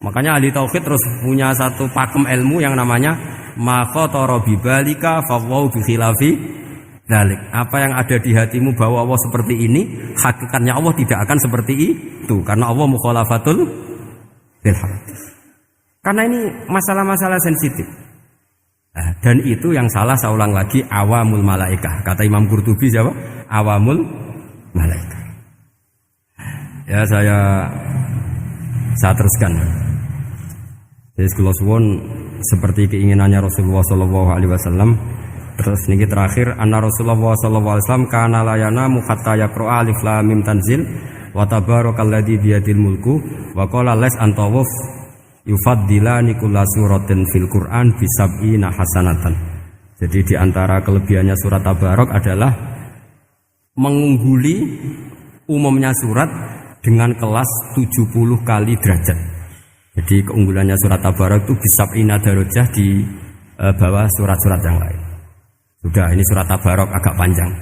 Makanya ahli tauhid terus punya satu pakem ilmu yang namanya ma khatara bi balika fa wa bi khilafi dzalik. Apa yang ada di hatimu bahwa Allah seperti ini, hakikatnya Allah tidak akan seperti itu, karena Allah mukhalafatul bil haq. Karena ini masalah-masalah sensitif. Nah, dan itu yang salah, saya ulang lagi, awamul malaikah. Kata Imam Qurtubi siapa? Awamul malaikah. Ya saya teruskan. Jadi kula suwun seperti keinginannya Rasulullah sallallahu alaihi wasallam. Terus niki terakhir, anna Rasulullah sallallahu alaihi wasallam kana la yanamu hatta yaqra alif lam mim tanzil wa tabarakalladzi biyadil mulku wa qala las antawuf yufaddilani kulla suratin fil Qur'an bi sab'ina hasanatan. Jadi di antara kelebihannya surat Tabarok adalah mengungguli umumnya surat dengan kelas 70 kali derajat. Jadi keunggulannya surat Tabarok itu bisa ina darajah di bawah surat-surat yang lain. Sudah, ini surat Tabarok agak panjang.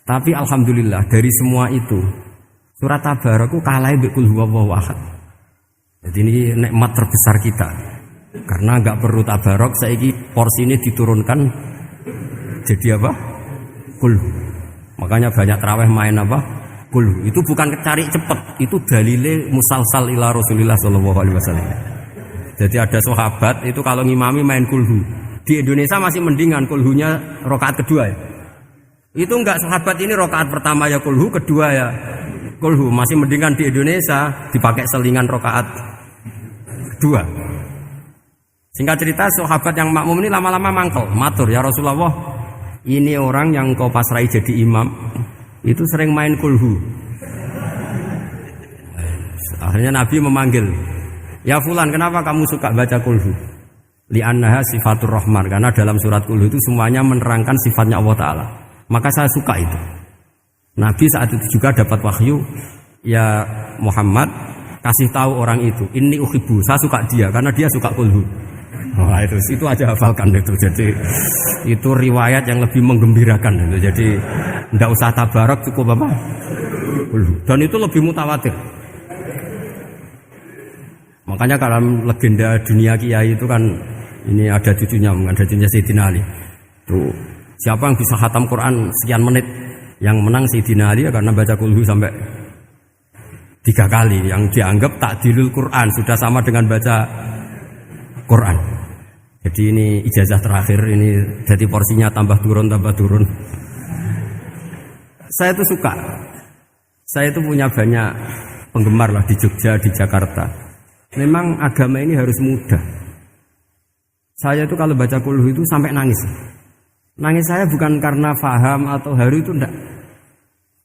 Tapi alhamdulillah dari semua itu surat Tabarok itu kalah bi qul huwallahu ahad. Jadi ini nikmat terbesar kita. Karena enggak perlu Tabarok, saiki porsi ini diturunkan jadi apa? Qul. Makanya banyak tarawih main apa? Kulhu. Itu bukan cari cepet, itu dalile musalsal ila Rasulillah sallallahu alaihi wasallam. Jadi ada sahabat itu kalau ngimami main kulhu. Di Indonesia masih mendingan kulhunya rakaat kedua ya. Itu enggak, sahabat ini rakaat pertama ya kulhu, kedua ya kulhu. Masih mendingan di Indonesia dipakai selingan rakaat kedua. Singkat cerita, sahabat yang makmum ini lama-lama mangkel, matur, ya Rasulullah, ini orang yang kau pasrai jadi imam itu sering main kulhu. Akhirnya Nabi memanggil, ya fulan, kenapa kamu suka baca kulhu? Li'annaha sifatur rahman, karena dalam surat kulhu itu semuanya menerangkan sifatnya Allah Ta'ala. Maka saya suka itu. Nabi saat itu juga dapat wahyu, ya Muhammad, kasih tahu orang itu, inni uhibbu, saya suka dia karena dia suka kulhu. Wah, itu aja hafalkan itu. Jadi itu riwayat yang lebih menggembirakan itu. Jadi tidak usah Tabarok, cukup apa? Dan itu lebih mutawatir. Makanya dalam legenda dunia kiai itu kan ini ada cucunya Sayyidina Ali. Tuh, siapa yang bisa khatam Quran sekian menit, yang menang Sayyidina Ali ya, karena baca kulhu sampai 3 kali. Yang dianggap takdilul Quran, sudah sama dengan baca Quran. Jadi ini ijazah terakhir, ini jadi porsinya tambah turun. Saya itu suka. Saya itu punya banyak penggemar lah di Jogja, di Jakarta. Memang agama ini harus mudah. Saya itu kalau baca kulhu itu sampai nangis. Nangis saya bukan karena faham atau haru, itu enggak.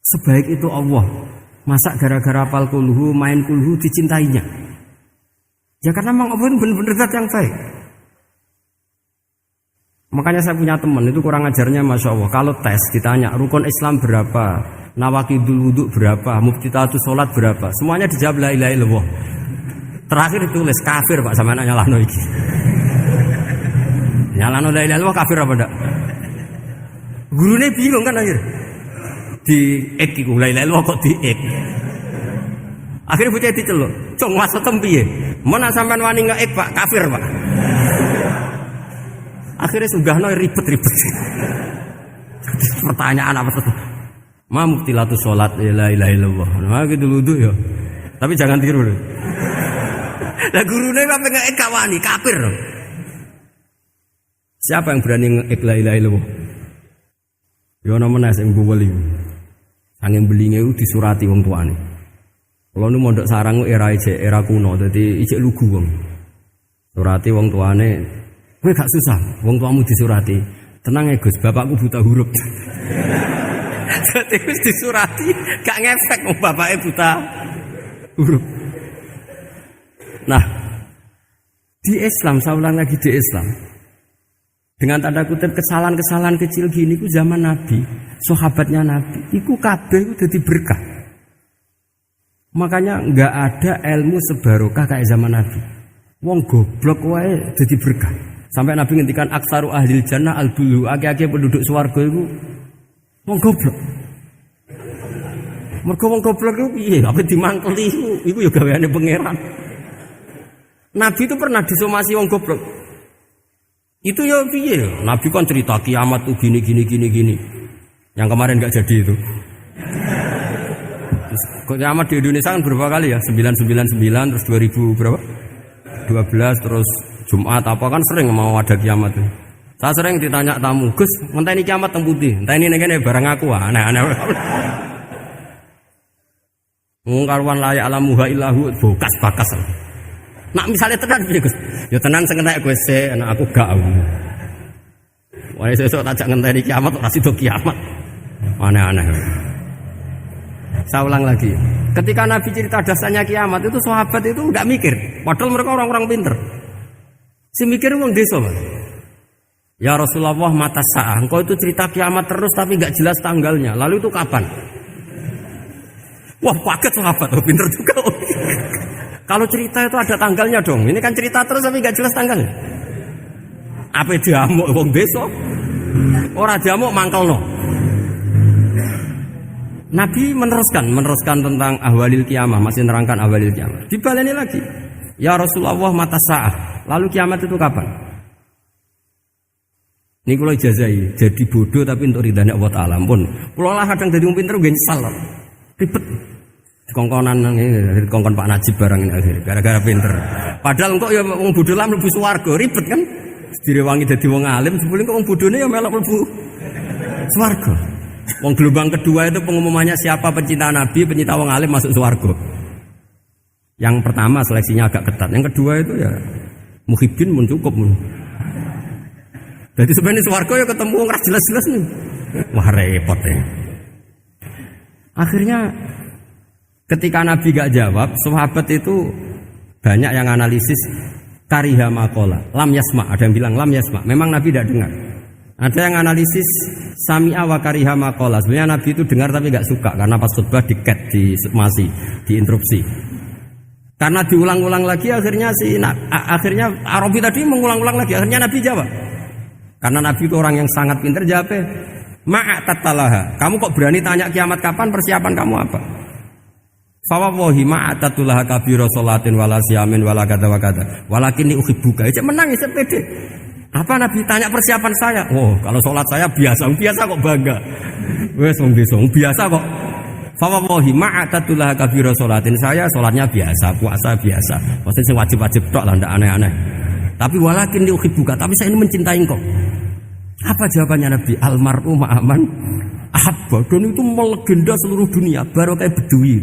Sebaik itu Allah. Masa gara-gara hafal kulhu, main kulhu dicintainya? Ya karena memang Allah benar-benar zat yang baik. Makanya saya punya teman itu kurang ajarnya, masya Allah. Kalau tes ditanya rukun Islam berapa, nawakidul wudhu berapa, muftitatus sholat berapa, semuanya dijawab la ilaha illallah. Terakhir ditulis kafir Pak, sama anak nyalano iki. Nyalano la ilaha illallah kafir apa enggak? Gurunya bingung kan akhir. di ek iku la ilaha illallah kok di ek. Akhirnya bocah diceluk, "Cung maksudem piye? Mun sampean wani ngeek Pak, kafir Pak." Akhirnya sugahno ribet-ribet. Pertanyaan apa tuh? Ma muktilatu sholat la ilaha illallah. Nah gitu wudu ya. Tapi jangan tiru. Lah gurune kok pengen gak wani kafir. Siapa yang berani ngeek la ilaha illallah? Ya ana meneh sing buweli. Angin belinge ku disurati wong tuane. Kula nu mondok sarang era kuno, dadi ijek lugu wong. Surati wong tuane, kowe gak susah, wong tuamu disurati. Tenang ya Gus, bapakku buta huruf. Dadi wis disurati, gak ngefek wong bapake buta huruf. Nah, di Islam, saya ulang lagi di Islam. Dengan tanda kutip kesalahan-kesalahan kecil gini ku zaman Nabi, sahabatnya Nabi, iku kabeh ku dadi berkah. Makanya enggak ada ilmu sebarokah kayak zaman Nabi. Wong goblok wae dadi berkah. Sampai Nabi ngendikan aksaru ahlil jannah al-bulu, akeh-akeh penduduk swarga iku wong goblok. Mergo wong goblok iku piye? Apa dimangkeli iku ya gaweane pangeran. Nabi itu pernah disomasi wong goblok. Itu ya piye? Nabi kan cerita kiamat tuh gini. Yang kemarin enggak jadi itu. Kiamat di Indonesia kan berapa kali ya? 999 terus 2000 berapa? 12 terus Jumat apa kan sering mau ada kiamat itu. Saya sering ditanya tamu, "Gus, ngenteni kiamat teng pundi? Enteni ning kene barang aku." Aneh-aneh. Wong karuan layak alamuha illahu bokas bakas. Nak misalnya tenan piye Gus? Ya tenan sing enek kowe sik, anak aku gak. Wah sesuk tak ngenteni kiamat ora sida kiamat. Aneh-aneh. Saya ulang lagi. Ketika Nabi cerita dasarnya kiamat itu sahabat itu enggak mikir. Padahal mereka orang-orang pinter. Si mikir wong desa, Mas. Ya Rasulullah mata sa'ah. Engkau itu cerita kiamat terus tapi enggak jelas tanggalnya. Lalu itu kapan? Wah, kaget sahabat. Oh, pinter juga. Kalau cerita itu ada tanggalnya dong. Ini kan cerita terus tapi enggak jelas tanggalnya. Apa diamuk wong desa? Ora diamuk mangkelno. Nabi meneruskan tentang ahwalil kiamah, masih nerangkan ahwalil kiamah. Dibaleni lagi. Ya Rasulullah mata sa'ah. Lalu kiamat itu kapan? Ini kalau ijazai, jadi bodoh tapi untuk ridhanya Allah Ta'ala pun. Kalau lah kadang jadi pinter gue nyesal. Ribet. Kongkonan ini, kongkon Pak Najib barang ini akhirnya, gara-gara pinter. Padahal kok ya wong bodoh lah mlebu swarga, ribet kan? Direwangi dadi wong alim, sebelum kok wong bodone ya melok mlebu swarga. Wong gelombang kedua itu pengumumannya siapa pencinta Nabi, pencinta wong alim masuk swarga. Yang pertama seleksinya agak ketat, yang kedua itu ya muhibbin mun cukup mun. Jadi sebenarnya swarga ya ketemu wong ra jelas-jelas nih. Wah repot ya. Akhirnya ketika Nabi gak jawab, sahabat itu banyak yang analisis kariha maqala, lam yasma, ada yang bilang lam yasma. Memang Nabi tidak dengar. Ada yang analisis sami'a wa kariha maqala. Sebenarnya Nabi itu dengar tapi gak suka karena pas khutbah di-cut, diinterupsi. Karena diulang-ulang lagi akhirnya akhirnya Arabi tadi mengulang-ulang lagi, akhirnya Nabi jawab. Karena Nabi itu orang yang sangat pintar, jawabnya ma'atatalaha. Kamu kok berani tanya kiamat kapan, persiapan kamu apa? Fawawahi ma'atatulaha kabira sholatin wala siyamin wala kata wa kata walakin uhibbuka. Cek menang ya pede. Apa Nabi tanya persiapan saya? Oh, kalau sholat saya biasa kok bangga. Wes wong desa biasa kok. Fawawahi ma'atatulaha kabira sholatin. Saya sholatnya biasa, puasa biasa. Maksudnya wajib-wajib tok lah, ndak aneh-aneh. Tapi walakin uhibbuka, tapi saya ini mencintai engkau. Apa jawabannya Nabi? Almar'u ma'aman ahabba. Dan itu melegenda seluruh dunia, baru kayak Bedui.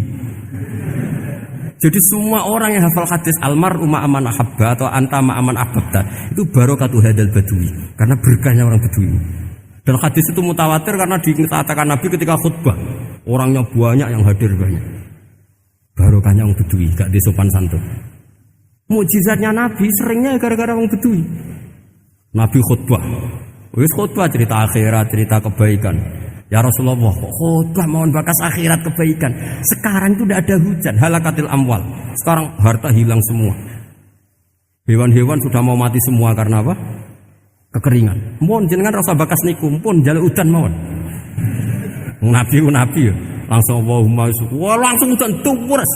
Jadi semua orang yang hafal hadis almar'u ma'aman ahabba atau anta ma'aman ahabba itu barokatu hadal Badui, karena berkahnya orang Bedui. Dan hadis itu mutawatir karena dikatakan Nabi ketika khutbah, orangnya banyak yang hadir banyak. Barokahnya orang Bedui, gak disopan santun. Mukjizatnya Nabi seringnya gara-gara orang Bedui. Nabi khutbah, wis khutbah cerita akhirat, cerita kebaikan. Ya Rasulullah, khutbah mohon bakas akhirat kebaikan. Sekarang itu tidak ada hujan, halakatil amwal. Sekarang harta hilang semua. Hewan-hewan sudah mau mati semua karena apa? Kekeringan. Mohon jenengan rasa bakas niku, pun jalan udan mohon. Nabi ya. Langsung Allahumma wah langsung udan tuwes.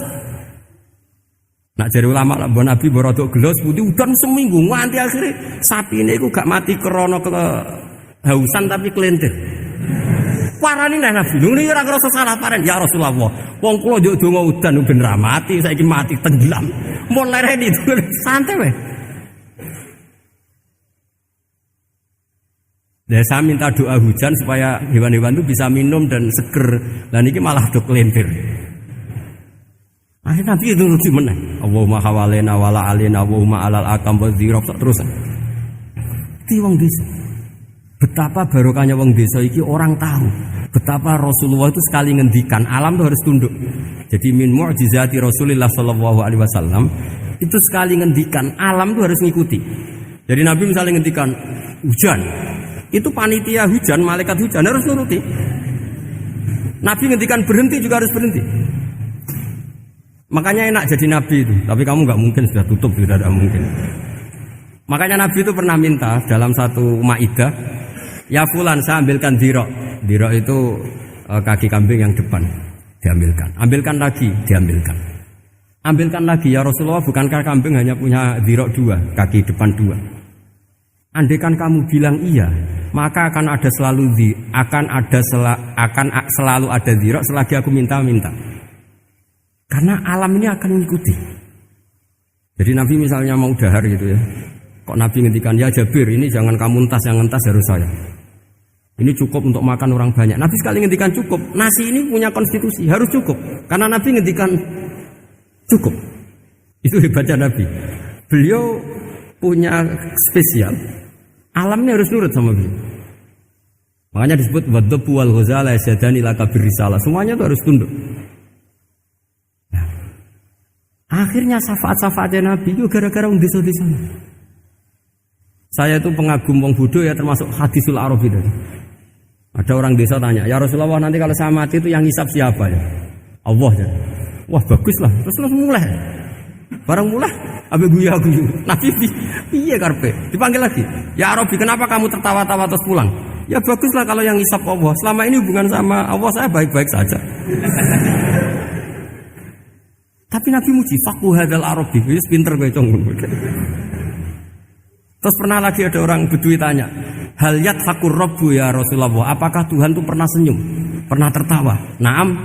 Nak jare ulama lah mbok Nabi berodok gelos putih udan seminggu nganti akhirnya sapine iku gak mati krana kehausan tapi kelentir. Parani nang Nabi lho ora ngrasa salah paren ya Rasulullah. Wong kula njuk donga udan ben ra mati saiki mati tenggelam. Mun lereni santai wae. Dan saya minta doa hujan supaya hewan-hewan itu bisa minum dan seger. Dan ini malah do kelentir. Akhirnya Nabi itu lucu meneh. Allahumma hawalena wala alina Allahumma alal akam wa zirab terus. Iki wong desa. Betapa barokahnya wong desa iki orang tahu. Betapa Rasulullah itu sekali ngendikan alam itu harus tunduk. Jadi min mu'jizati Rasulullah sallallahu alaihi wasallam itu sekali ngendikan alam itu harus ngikuti. Jadi Nabi misalnya ngendikan hujan, itu panitia hujan, malaikat hujan harus nuruti. Nabi ngendikan berhenti juga harus berhenti. Makanya enak jadi Nabi itu. Tapi kamu nggak mungkin sudah tutup, sudah tidak mungkin. Makanya Nabi itu pernah minta dalam satu maidah, ya fulan saya ambilkan dirok. Dirok itu kaki kambing yang depan, diambilkan. Ambilkan lagi, diambilkan. Ambilkan lagi ya Rasulullah, bukankah kambing hanya punya dirok dua, kaki depan dua? Andaikan kamu bilang iya, maka akan selalu ada dirok selagi aku minta-minta. Karena alam ini akan mengikuti. Jadi Nabi misalnya mau dahar gitu ya, kok Nabi ngendikan ya Jabir ini jangan kamu entas, yang entas harus saya. Ini cukup untuk makan orang banyak. Nabi sekali ngendikan cukup. Nasi ini punya konstitusi harus cukup. Karena Nabi ngendikan cukup. Itu hebatnya Nabi. Beliau punya spesial. Alamnya harus nurut sama beliau. Makanya disebut wadhabu wal ghazala yasadani laka birrisalah. Semuanya itu harus tunduk. Nah, akhirnya syafaat-syafaatnya Nabi itu gara-gara wong desa-desa. Saya itu pengagum wong bodoh ya, termasuk hadisul arab itu. Ada orang desa tanya, ya Rasulullah nanti kalau saya mati itu yang hisab siapa ya? Allah ya. Wah bagus lah. Terus mulai. Barang mulai, abe guyu. Nabi piye karepe? Dipanggil lagi. Ya Arabi, kenapa kamu tertawa-tawa terus pulang? Ya baguslah kalau yang hisab Allah. Selama ini hubungan sama Allah saya baik-baik saja. Tapi Nabi muji faqhu hadzal Arabi, wis pinter kowe cong. Terus pernah lagi ada orang Bedui tanya, hal yadhakur rabbu ya Rasulullah, apakah Tuhan itu pernah senyum, pernah tertawa? Naam,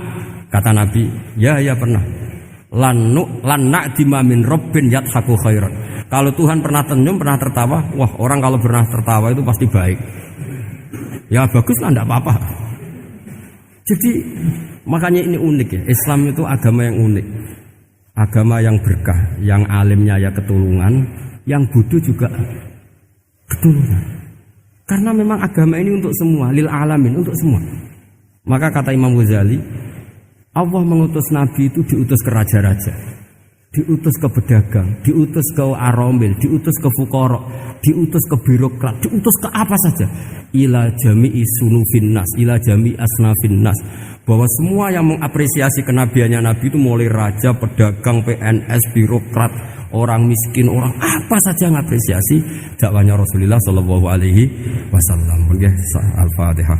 kata Nabi, ya pernah. Lan na'dima min rabbin yadhaku khairan. Kalau Tuhan pernah senyum, pernah tertawa, wah orang kalau pernah tertawa itu pasti baik. Ya baguslah, enggak apa-apa. Jadi makanya ini unik ya, Islam itu agama yang unik. Agama yang berkah, yang alimnya ya ketulungan, yang bodoh juga ketulungan. Karena memang agama ini untuk semua, lil alamin, untuk semua. Maka kata Imam Ghazali, Allah mengutus Nabi itu diutus ke raja-raja, diutus ke pedagang, diutus ke aromil, diutus ke fuqara, diutus ke birokrat, diutus ke apa saja. Ila jami'i sunufin nas, ila jami'i asnafin nas. Bahwa semua yang mengapresiasi kenabiannya Nabi itu mulai raja, pedagang, PNS, birokrat, orang miskin, orang apa saja yang mengapresiasi dakwahnya Rasulullah sallallahu alaihi wasallam. Al-Fatihah.